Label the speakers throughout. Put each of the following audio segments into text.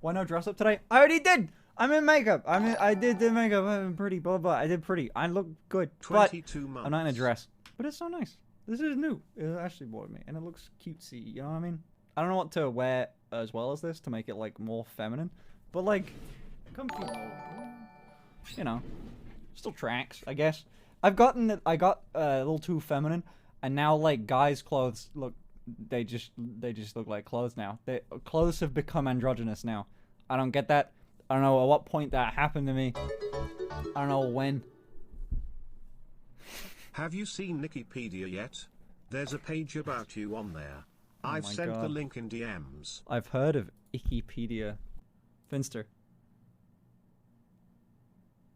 Speaker 1: Why not dress up today? I already did. I'm in makeup. I did the makeup. I'm pretty. Blah blah. I did pretty. I look good.
Speaker 2: 22 months.
Speaker 1: I'm not in a dress. But it's so nice. This is new. It actually bored me, and it looks cutesy. You know what I mean? I don't know what to wear as well as this to make it like more feminine, but like, comfy. You know, still tracks, I guess. I got a little too feminine, and now like guys' clothes look. They just look like clothes now. Clothes have become androgynous now. I don't get that. I don't know at what point that happened to me. I don't know when.
Speaker 2: Have you seen ICKYPEDIA yet? There's a page about you on there. I've sent the link in DMs.
Speaker 1: I've heard of ICKYPEDIA. Finster.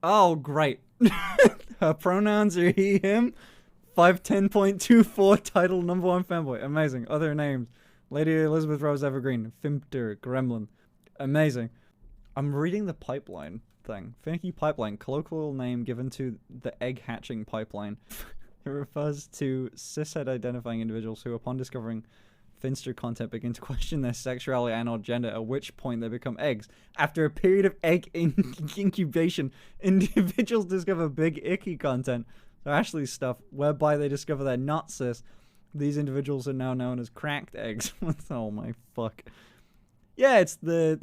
Speaker 1: Oh, great. Her pronouns are he, him. 510.24 title #1 fanboy. Amazing. Other names. Lady Elizabeth Rose Evergreen. Fimter. Gremlin. Amazing. I'm reading the pipeline thing. Finicky pipeline. Colloquial name given to the egg hatching pipeline. It refers to cishet identifying individuals who, upon discovering finster content, begin to question their sexuality and or gender, at which point they become eggs. After a period of egg incubation, individuals discover big icky content. So Ashley's stuff, whereby they discover they're not cis. These individuals are now known as cracked eggs. Oh my fuck. Yeah, it's the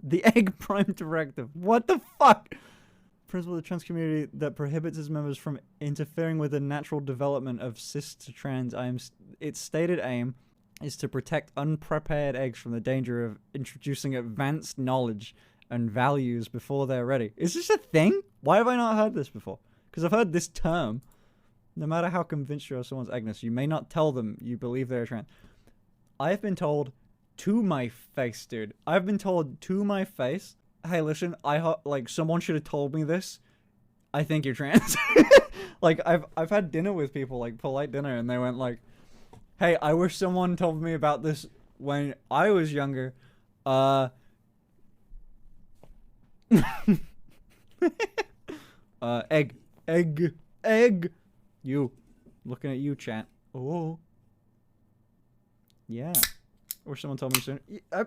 Speaker 1: the egg prime directive. What the fuck? Principle of the trans community that prohibits its members from interfering with the natural development of cis to trans. Its stated aim is to protect unprepared eggs from the danger of introducing advanced knowledge and values before they're ready. Is this a thing? Why have I not heard this before? Because I've heard this term. No matter how convinced you are of someone's eggness, you may not tell them you believe they're trans. I have been told to my face, dude. I've been told to my face, hey, listen, like someone should have told me this. I think you're trans. Like I've had dinner with people, like polite dinner, and they went like, hey, I wish someone told me about this when I was younger. Egg. You. Looking at you, chat. Oh. Yeah. Or someone told me soon. I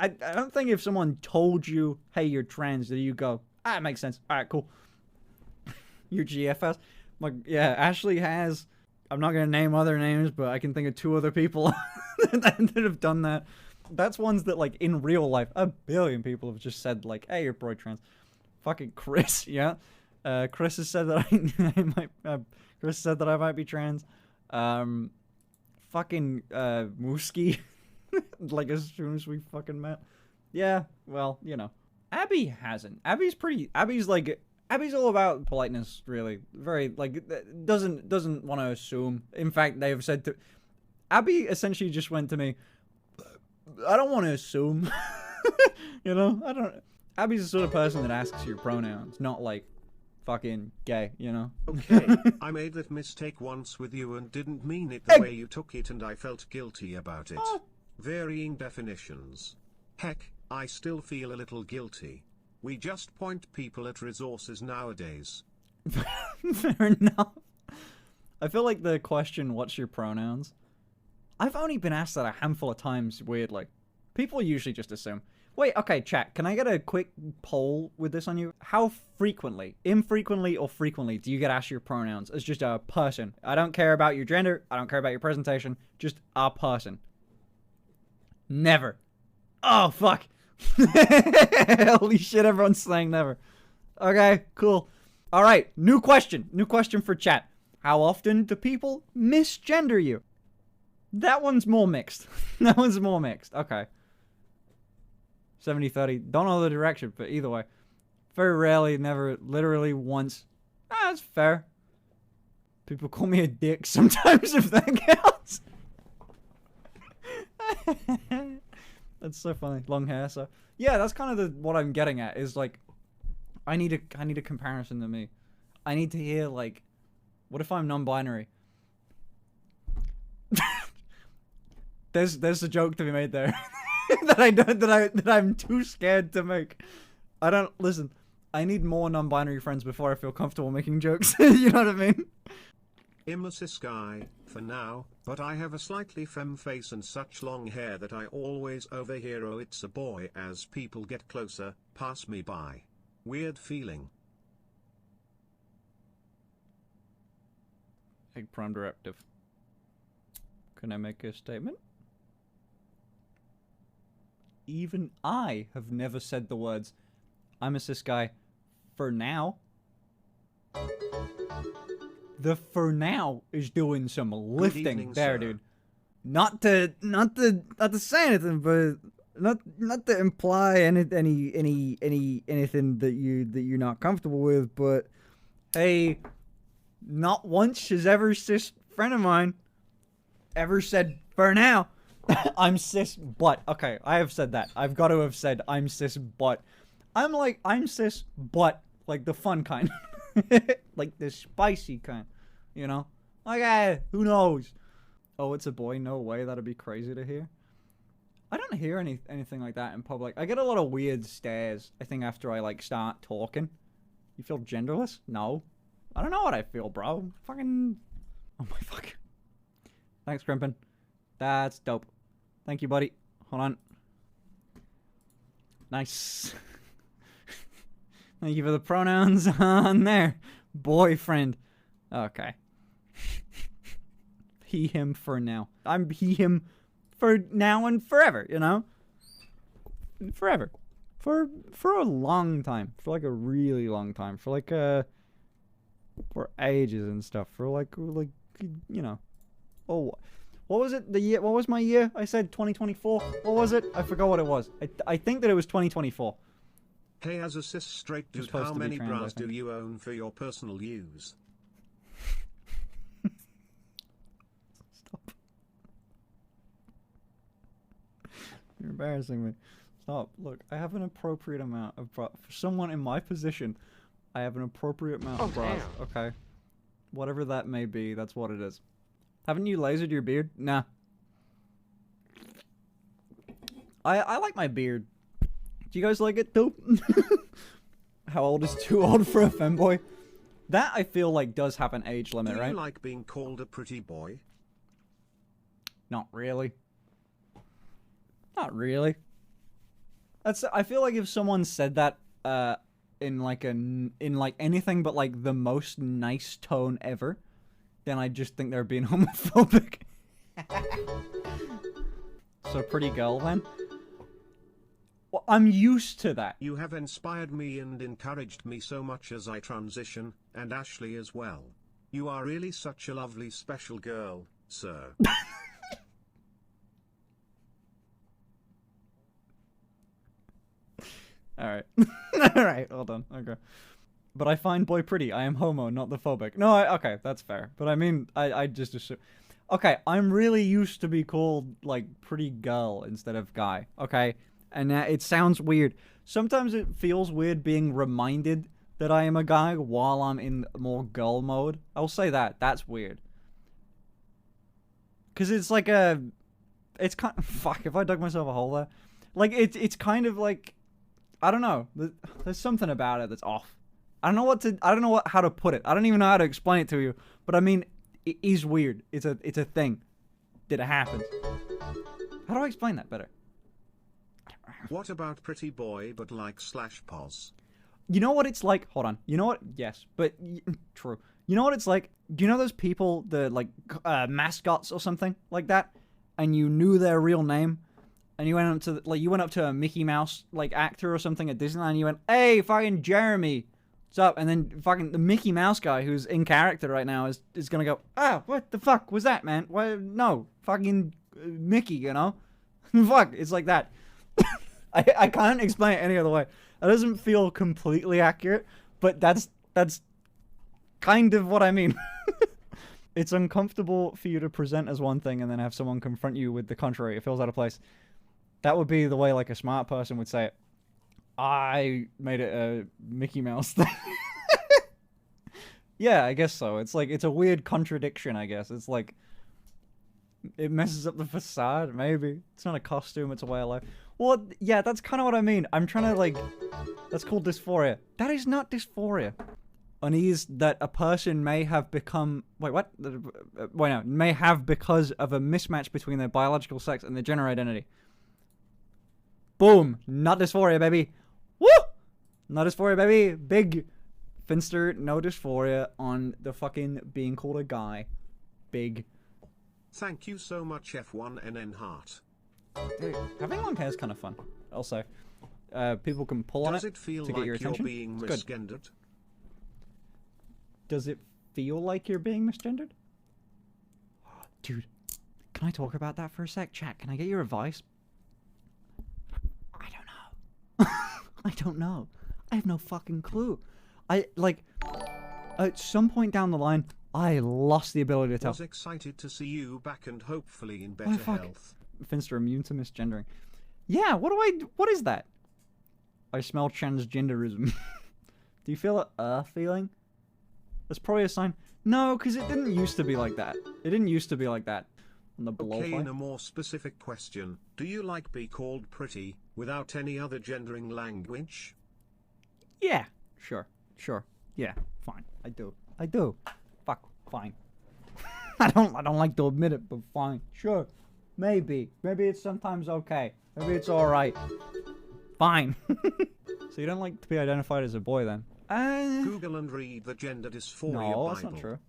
Speaker 1: don't think if someone told you, hey, you're trans, that you go, ah, it makes sense. Alright, cool. You're GFS. Like, yeah, Ashley has, I'm not going to name other names, but I can think of 2 other people that have done that. That's ones that, like, in real life, a billion people have just said, like, hey, you're boy trans. Fucking Chris, yeah? Chris has said that Chris said that I might be trans. Fucking, Mooski. Like, as soon as we fucking met. Yeah, well, you know. Abby hasn't. Abby's all about politeness, really. Very, like, doesn't want to assume. In fact, they have said to... Abby essentially just went to me, I don't want to assume. You know? Abby's the sort of person that asks your pronouns, not like fucking gay, you know?
Speaker 2: Okay, I made that mistake once with you and didn't mean it the way you took it, and I felt guilty about it. Varying definitions. Heck, I still feel a little guilty. We just point people at resources nowadays.
Speaker 1: Fair enough. I feel like the question, what's your pronouns? I've only been asked that a handful of times, weirdly. People usually just assume. Wait, okay, chat, can I get a quick poll with this on you? How frequently, infrequently or frequently, do you get asked your pronouns as just a person? I don't care about your gender, I don't care about your presentation, just a person. Never. Oh, fuck. Holy shit, everyone's saying never. Okay, cool. Alright, new question. New question for chat. How often do people misgender you? That one's more mixed. That one's more mixed. Okay. 70-30. Don't know the direction, but either way. Very rarely, never, literally once. Ah, that's fair. People call me a dick sometimes if that counts. That's so funny. Long hair, so. Yeah, that's kind of what I'm getting at, is like, I need a comparison to me. I need to hear, like, what if I'm non-binary? There's a joke to be made there. that I'm too scared to make. Listen, I need more non-binary friends before I feel comfortable making jokes. You know what I mean?
Speaker 2: I'm a cis guy, for now, but I have a slightly femme face and such long hair that I always overhear "oh it's a boy" as people get closer, pass me by. Weird feeling.
Speaker 1: Egg prime directive. Can I make a statement? Even I have never said the words, "I'm a cis guy," for now. The "for now" is doing some lifting
Speaker 2: evening,
Speaker 1: there,
Speaker 2: sir.
Speaker 1: dude. Not to say anything, but not to imply anything that you're not comfortable with, but hey, not once has every cis friend of mine ever said "for now." I'm cis, but okay, I have said that. I've got to have said I'm cis, but I'm cis, but like the fun kind, like the spicy kind, you know? Like, who knows? Oh, it's a boy? No way, that'd be crazy to hear. I don't hear anything like that in public. I get a lot of weird stares, I think, after I, like, start talking. You feel genderless? No. I don't know what I feel, bro. Fucking... Oh my fuck. Thanks, Crimpin. That's dope. Thank you, buddy. Hold on. Nice. Thank you for the pronouns on there. Boyfriend. Okay. He, him for now. I'm he, him for now and forever, you know? Forever. For a long time. For like a really long time. For like for ages and stuff. For like you know. Oh, what was it? The year? What was my year? I said 2024. What was it? I forgot what it was. I think that it was 2024.
Speaker 2: Hey, as a cis straight dude, how many bras do you own for your personal use?
Speaker 1: Stop. You're embarrassing me. Stop. Look, I have an appropriate amount of bras. For someone in my position, I have an appropriate amount of bras. Damn. Okay. Whatever that may be, that's what it is. Haven't you lasered your beard? Nah. I like my beard. Do you guys like it too? How old is too old for a femboy? That I feel like does have an age limit, right?
Speaker 2: Do you like being called a pretty boy?
Speaker 1: Not really. Not really. I feel like if someone said that in like anything but like the most nice tone ever, then I just think they're being homophobic. So pretty girl then? Well, I'm used to that.
Speaker 2: You have inspired me and encouraged me so much as I transition, and Ashley as well. You are really such a lovely special girl, sir.
Speaker 1: Alright. Alright, hold on. Okay. But I find boy pretty. I am homo, not the phobic. No, okay, that's fair. But I mean, I just assume... Okay, I'm really used to be called, like, pretty girl instead of guy. Okay? And it sounds weird. Sometimes it feels weird being reminded that I am a guy while I'm in more girl mode. I'll say that. That's weird. Because it's like a... It's kind of... Fuck, if I dug myself a hole there. Like, it's kind of like... I don't know. There's something about it that's off. I don't know how to put it. I don't even know how to explain it to you. But I mean, it is weird. It's a thing that happens. How do I explain that better?
Speaker 2: What about pretty boy but like /pos?
Speaker 1: You know what it's like? Hold on. You know what? Yes, but true. You know what it's like? Do you know those people, the like mascots or something like that, and you knew their real name, and you went up to a Mickey Mouse like actor or something at Disneyland, and you went, "Hey, fucking Jeremy, what's up?" And then fucking the Mickey Mouse guy who's in character right now is gonna go, "Ah, what the fuck was that, man? What? No, fucking Mickey, you know? Fuck, it's like that." I can't explain it any other way. That doesn't feel completely accurate, but that's kind of what I mean. It's uncomfortable for you to present as one thing and then have someone confront you with the contrary. It feels out of place. That would be the way like a smart person would say it. I made it a Mickey Mouse thing. Yeah, I guess so. It's like, it's a weird contradiction, I guess. It's like, it messes up the facade, maybe. It's not a costume, it's a way of life. Well, yeah, that's kind of what I mean. I'm trying to, like... That's called dysphoria. That is not dysphoria. unease that a person may have become... Wait, what? Wait, no. May have because of a mismatch between their biological sex and their gender identity. Boom. Not dysphoria, baby. Woo! Not dysphoria, baby. Big finster, no dysphoria on the fucking being called a guy. Big.
Speaker 2: Thank you so much, F1NN Heart.
Speaker 1: Dude, having long hair is kind of fun. Also, people can pull on it to get your attention.
Speaker 2: Does it feel like you're being misgendered?
Speaker 1: Does it feel like you're being misgendered? Dude, can I talk about that for a sec? Chat, can I get your advice? I don't know. I don't know. I have no fucking clue. At some point down the line, I lost the ability to tell.
Speaker 2: I was excited to see you back and hopefully in better health.
Speaker 1: Finster immune to misgendering. Yeah, what is that? I smell transgenderism. Do you feel a feeling? That's probably a sign. No, because it didn't used to be like that. It didn't used to be like that. On the
Speaker 2: okay, in a more specific question, do you like be called pretty without any other gendering language?
Speaker 1: Yeah, sure. Yeah, fine. I do. Fuck, fine. I don't like to admit it, but fine. Sure. Maybe it's sometimes okay. Maybe it's alright. Fine. So you don't like to be identified as a boy then?
Speaker 2: Google and read the gender dysphoria
Speaker 1: No, that's
Speaker 2: Bible.
Speaker 1: not true.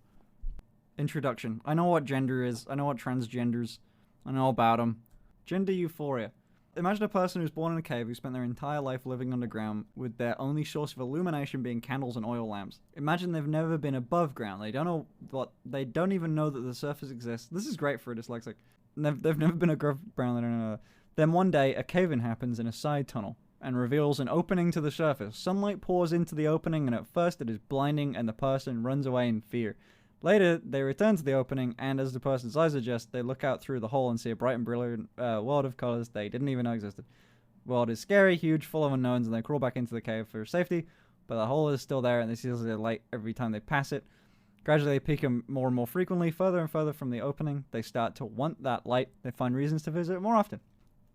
Speaker 1: Introduction. I know what gender is. I know what transgenders. I know about them. Gender euphoria. Imagine a person who's born in a cave who spent their entire life living underground with their only source of illumination being candles and oil lamps. Imagine they've never been above ground. They don't know what. They don't even know that the surface exists. This is great for a dyslexic. They've never been above ground. They don't know. Then one day, a cave-in happens in a side tunnel and reveals an opening to the surface. Sunlight pours into the opening, and at first it is blinding, and the person runs away in fear. Later, they return to the opening, and as the person's eyes adjust, they look out through the hole and see a bright and brilliant world of colors they didn't even know existed. The world is scary, huge, full of unknowns, and they crawl back into the cave for safety, but the hole is still there, and they see the light every time they pass it. Gradually, they peek more and more frequently, further and further from the opening. They start to want that light. They find reasons to visit it more often.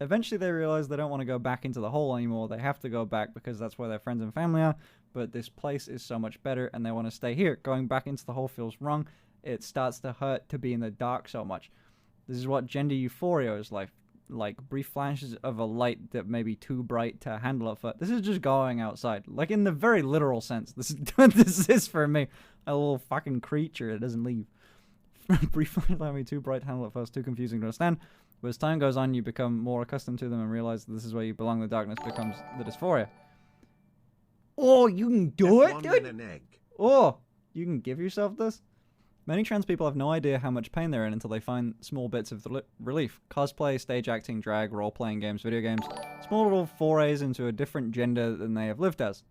Speaker 1: Eventually, they realize they don't want to go back into the hole anymore. They have to go back because that's where their friends and family are. But this place is so much better, and they want to stay here. Going back into the hole feels wrong. It starts to hurt to be in the dark so much. This is what gender euphoria is like brief flashes of a light that may be too bright to handle at first. This is just going outside, like in the very literal sense. This is what this is for me. A little fucking creature that doesn't leave. Brief flashes may be too bright to handle at first, too confusing to understand. But as time goes on, you become more accustomed to them and realize that this is where you belong. The darkness becomes the dysphoria. Oh, you can do it, dude?
Speaker 2: An egg.
Speaker 1: Oh, you can give yourself this? Many trans people have no idea how much pain they're in until they find small bits of relief. Cosplay, stage acting, drag, role-playing games, video games. Small little forays into a different gender than they have lived as.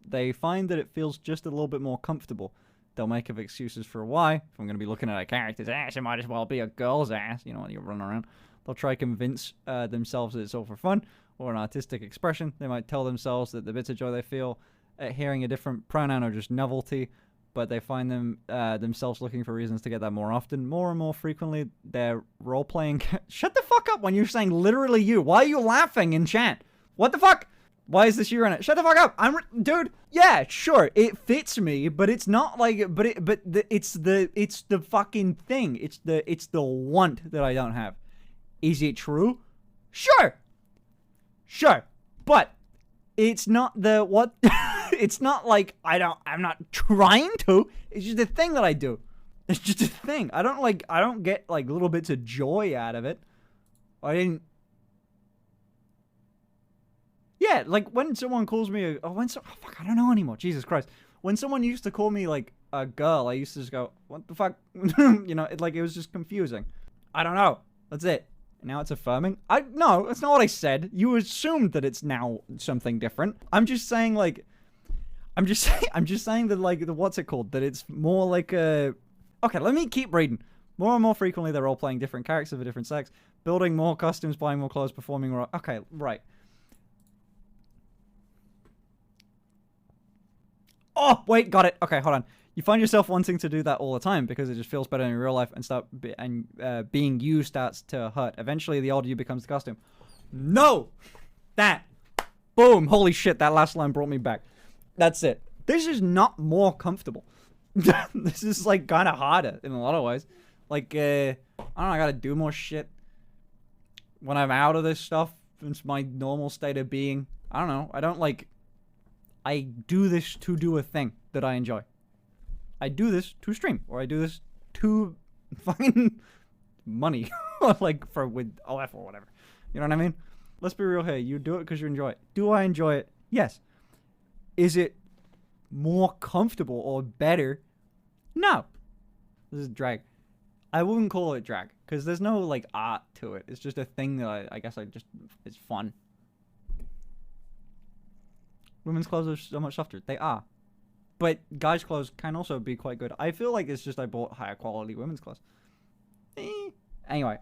Speaker 1: They find that it feels just a little bit more comfortable. They'll make up excuses for why. If I'm going to be looking at a character's ass, it might as well be a girl's ass. You know, when you're running around. They'll try to convince themselves that it's all for fun or an artistic expression. They might tell themselves that the bits of joy they feel at hearing a different pronoun are just novelty, but they find themselves looking for reasons to get that more often. More and more frequently, they're role-playing... Shut the fuck up when you're saying literally you. Why are you laughing in chat? What the fuck? Why is this you in it? Shut the fuck up! Dude. Yeah, sure, it fits me, but it's not like, it's the fucking thing. It's the want that I don't have. Is it true? Sure, but it's not the what. It's not like I'm not trying to. It's just a thing that I do. It's just a thing. I don't get like little bits of joy out of it. Yeah, like when someone calls me fuck, I don't know anymore. Jesus Christ. When someone used to call me like a girl, I used to just go, what the fuck? You know, it was just confusing. I don't know. That's it. Now it's affirming. No, that's not what I said. You assumed that it's now something different. I'm just saying that like the what's it called? That it's more like a... Okay, let me keep reading. More and more frequently, they're all playing different characters of a different sex, building more costumes, buying more clothes, performing more... Okay, right. Oh, wait, got it. Okay, hold on. You find yourself wanting to do that all the time because it just feels better in real life and being you starts to hurt. Eventually, the older you becomes the costume. No! That. Boom. Holy shit, that last line brought me back. That's it. This is not more comfortable. This is like kind of harder in a lot of ways. Like, I don't know, I gotta do more shit when I'm out of this stuff. It's my normal state of being. I don't know. I don't like... I do this to do a thing that I enjoy. I do this to stream, or I do this to fucking money, like with OF or whatever. You know what I mean? Let's be real here. You do it because you enjoy it. Do I enjoy it? Yes. Is it more comfortable or better? No. This is drag. I wouldn't call it drag because there's no like art to it. It's just a thing that I guess it's fun. Women's clothes are so much softer. They are. But guys' clothes can also be quite good. I feel like it's just I bought higher quality women's clothes. Anyway.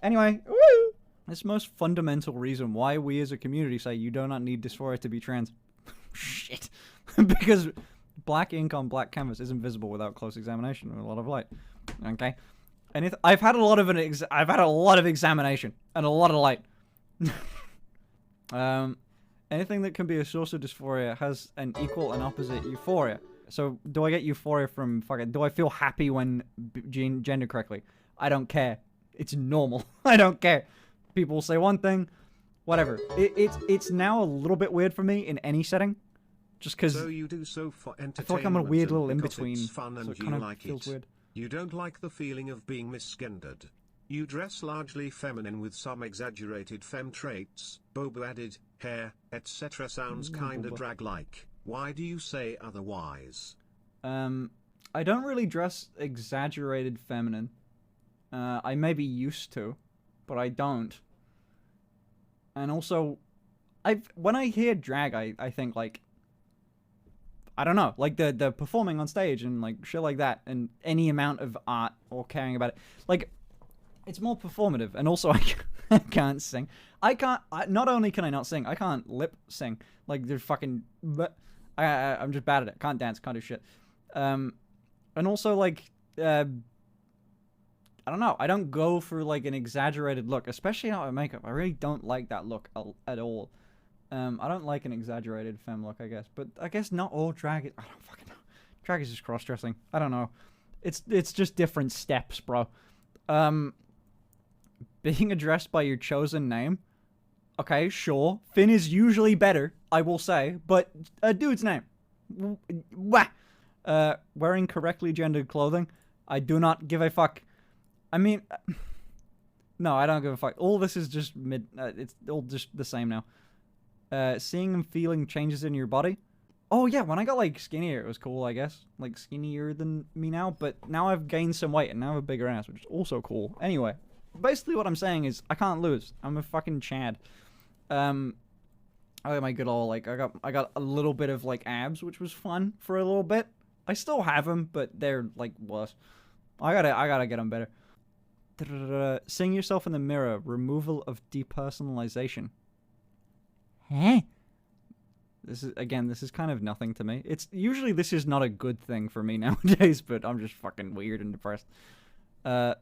Speaker 1: Woo! It's the most fundamental reason why we as a community say you do not need dysphoria to be trans. Shit. Because black ink on black canvas isn't visible without close examination or a lot of light. Okay? And I've had a lot of examination and a lot of light. Anything that can be a source of dysphoria has an equal and opposite euphoria. So, do I get euphoria from fucking... Do I feel happy when gender correctly? I don't care. It's normal. I don't care. People say one thing, whatever. It's now a little bit weird for me in any setting. Just because...
Speaker 2: So you do so for entertainment.
Speaker 1: I feel like I'm a weird little in-between.
Speaker 2: It's fun and
Speaker 1: so it
Speaker 2: you
Speaker 1: kind of
Speaker 2: like
Speaker 1: feels
Speaker 2: it.
Speaker 1: weird.
Speaker 2: You don't like the feeling of being misgendered. You dress largely feminine with some exaggerated femme traits, boba-added, hair, etc. Sounds kinda drag-like. Why do you say otherwise?
Speaker 1: I don't really dress exaggerated feminine. I may be used to, but I don't. And also, when I hear drag, I think like, I don't know, like the performing on stage and like shit like that, and any amount of art or caring about it. Like, it's more performative, and also I can't sing. Not only can I not sing, I can't lip sing. Like, there's fucking... I'm just bad at it. Can't dance, can't do shit. And also, like, I don't know. I don't go for, like, an exaggerated look, especially not with makeup. I really don't like that look at all. I don't like an exaggerated femme look, I guess. But I guess not all drag... I don't fucking know. Drag is just cross-dressing. I don't know. It's just different steps, bro. Being addressed by your chosen name. Okay, sure. Finn is usually better, I will say, but a dude's name. Wah! Wearing correctly gendered clothing. I do not give a fuck. I mean, no, I don't give a fuck. All this is just it's all just the same now. Seeing and feeling changes in your body. Oh yeah, when I got like skinnier, it was cool, I guess. Like skinnier than me now, but now I've gained some weight and now I have a bigger ass, which is also cool. Anyway, basically what I'm saying is I can't lose. I'm a fucking Chad. I got my good old, like, I got a little bit of like abs, which was fun for a little bit. I still have them, but they're like worse. I gotta get them better. Seeing yourself in the mirror. Removal of depersonalization. Huh? This is kind of nothing to me. It's usually this is not a good thing for me nowadays, but I'm just fucking weird and depressed.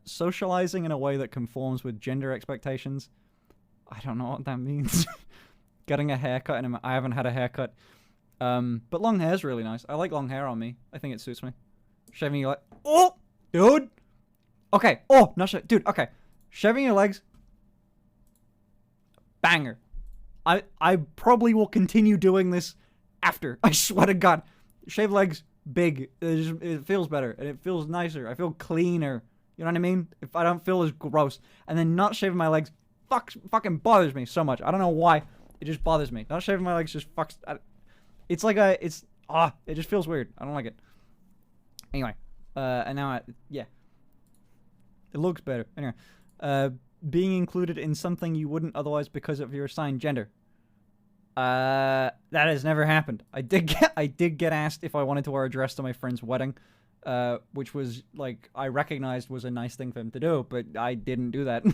Speaker 1: Socializing in a way that conforms with gender expectations. I don't know what that means. Getting a haircut, and I haven't had a haircut. But long hair is really nice. I like long hair on me. I think it suits me. Shaving your oh, dude. Okay. Oh, not shave, dude. Okay, shaving your legs. Banger. I probably will continue doing this after. I swear to God. Shave legs, big. It feels better and it feels nicer. I feel cleaner. You know what I mean? If I don't feel as gross. And then not shaving my legs fucking bothers me so much. I don't know why. It just bothers me. Not shaving my legs just fucks... It's like it just feels weird. I don't like it. Anyway. And now yeah. It looks better. Anyway. Being included in something you wouldn't otherwise because of your assigned gender. That has never happened. I did get asked if I wanted to wear a dress to my friend's wedding. Which was, like, I recognized was a nice thing for him to do, but I didn't do that.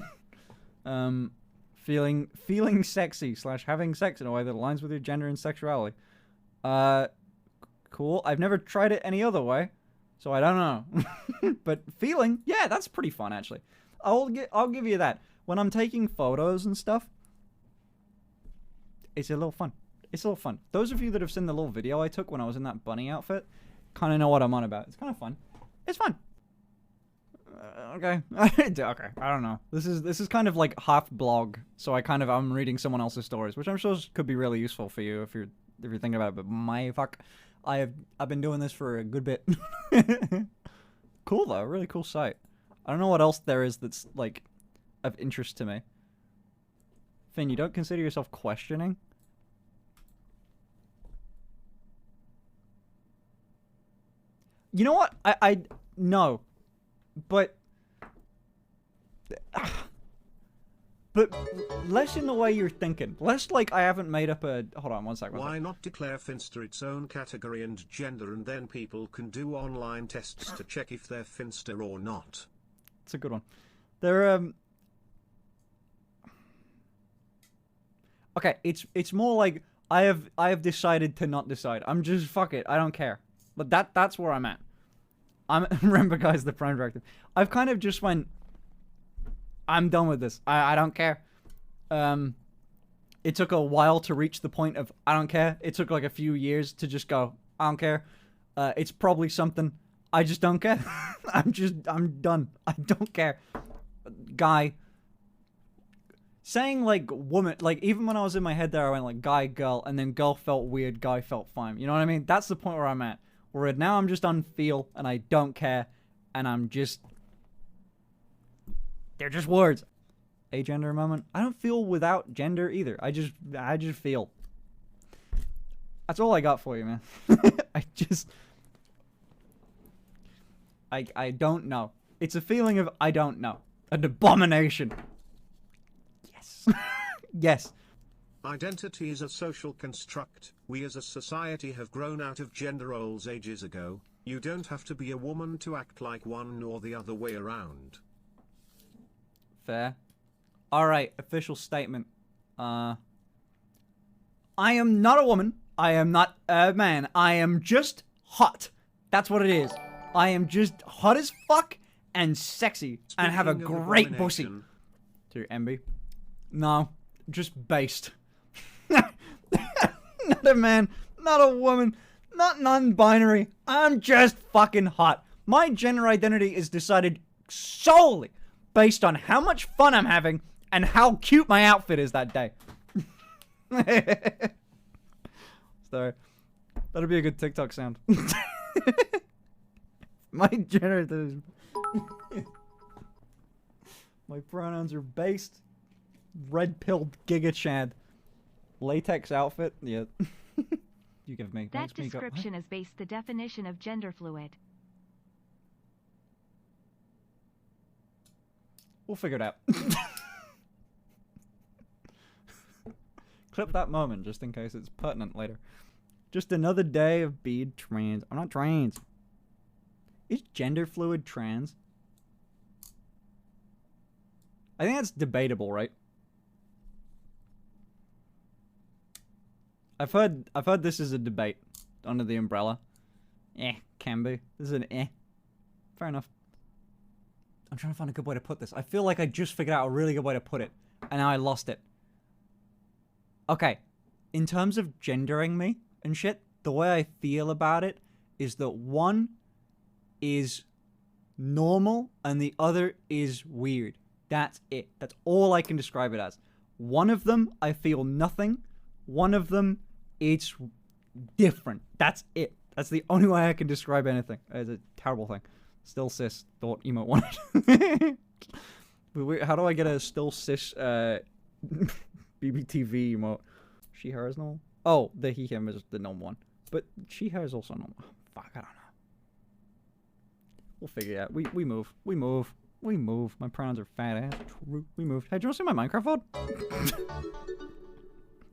Speaker 1: Feeling sexy / having sex in a way that aligns with your gender and sexuality. Cool. I've never tried it any other way, so I don't know. But feeling, yeah, that's pretty fun, actually. I'll give you that. When I'm taking photos and stuff, it's a little fun. It's a little fun. Those of you that have seen the little video I took when I was in that bunny outfit kind of know what I'm on about. It's kind of fun. It's fun. Okay. Okay. I don't know. This is kind of like half blog, so I'm reading someone else's stories, which I'm sure could be really useful for you if you're thinking about it. But my fuck, I've been doing this for a good bit. Cool though, really cool site. I don't know what else there is that's like of interest to me. Finn, you don't consider yourself questioning? You know what? I no. But less in the way you're thinking. Less like I haven't made up a... Hold on, one second.
Speaker 2: Why not declare Finster its own category and gender, and then people can do online tests to check if they're Finster or not?
Speaker 1: It's a good one. They're, Okay, it's more like I have decided to not decide. I'm just... Fuck it, I don't care. But that's where I'm at. Remember, guys, the Prime Directive. I've kind of just went, I'm done with this. I don't care. It took a while to reach the point of, I don't care. It took like a few years to just go, I don't care. It's probably something. I just don't care. I'm done. I don't care. Guy. Saying like woman, like even when I was in my head there, I went like guy, girl, and then girl felt weird, guy felt fine. You know what I mean? That's the point where I'm at. Where now I'm just unfeel and I don't care and I'm just... They're just words. Agender moment. I don't feel without gender either. I just feel. That's all I got for you, man. I don't know. It's a feeling of I don't know. An abomination. Yes. Yes.
Speaker 2: Identity is a social construct. We as a society have grown out of gender roles ages ago. You don't have to be a woman to act like one nor the other way around.
Speaker 1: Fair. Alright, official statement. I am not a woman. I am not a man. I am just hot. That's what it is. I am just hot as fuck and sexy and have a great pussy. To MB. No, just based. Not a man, not a woman, not non-binary. I'm just fucking hot. My gender identity is decided solely based on how much fun I'm having and how cute my outfit is that day. Sorry. That'll be a good TikTok sound. My gender identity is... My pronouns are based. Red-pilled Giga Chad. Latex outfit? Yeah. You give me.
Speaker 3: That description is based the definition of gender fluid.
Speaker 1: We'll figure it out. Clip that moment just in case it's pertinent later. Just another day of being trans. I'm not trans. Is gender fluid trans? I think that's debatable, right? I've heard this is a debate under the umbrella. Can be. This is an Fair enough. I'm trying to find a good way to put this. I feel like I just figured out a really good way to put it, and now I lost it. Okay. In terms of gendering me and shit, the way I feel about it is that one is normal and the other is weird. That's it. That's all I can describe it as. One of them, I feel nothing. One of them, it's different. That's it. That's the only way I can describe anything. It's a terrible thing. Still cis. Thought emote wanted. How do I get a still cis BBTV emote? She, her is normal? Oh, the he, him is the normal one. But she, her is also normal. Oh, fuck, I don't know. We'll figure it out. We move. We move. We move. My pronouns are fat ass. True. We moved. Hey, do you want to see my Minecraft VOD?